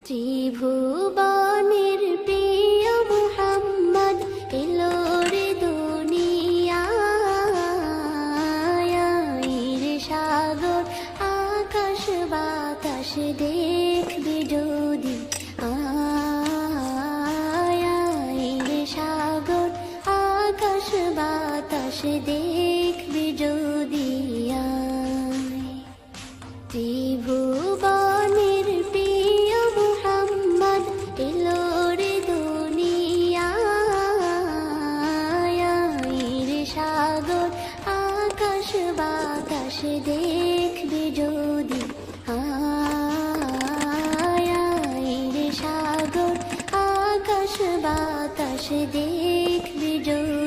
ত্রিভুবনের প্রিয় মুহাম্মদ এলো রে দুনিয়ায় সাগর আকাশ বাতাস দেখবে যদি সাগর আকাশ বাতাস দেখবে যদি ত্রিভুবনের প্রিয় মুহাম্মদ এলো রে দুনিয়ায় সাগর আকাশ বাতাস দেখবে যদি সাগর আকাশ বাতাস দেখবে যদি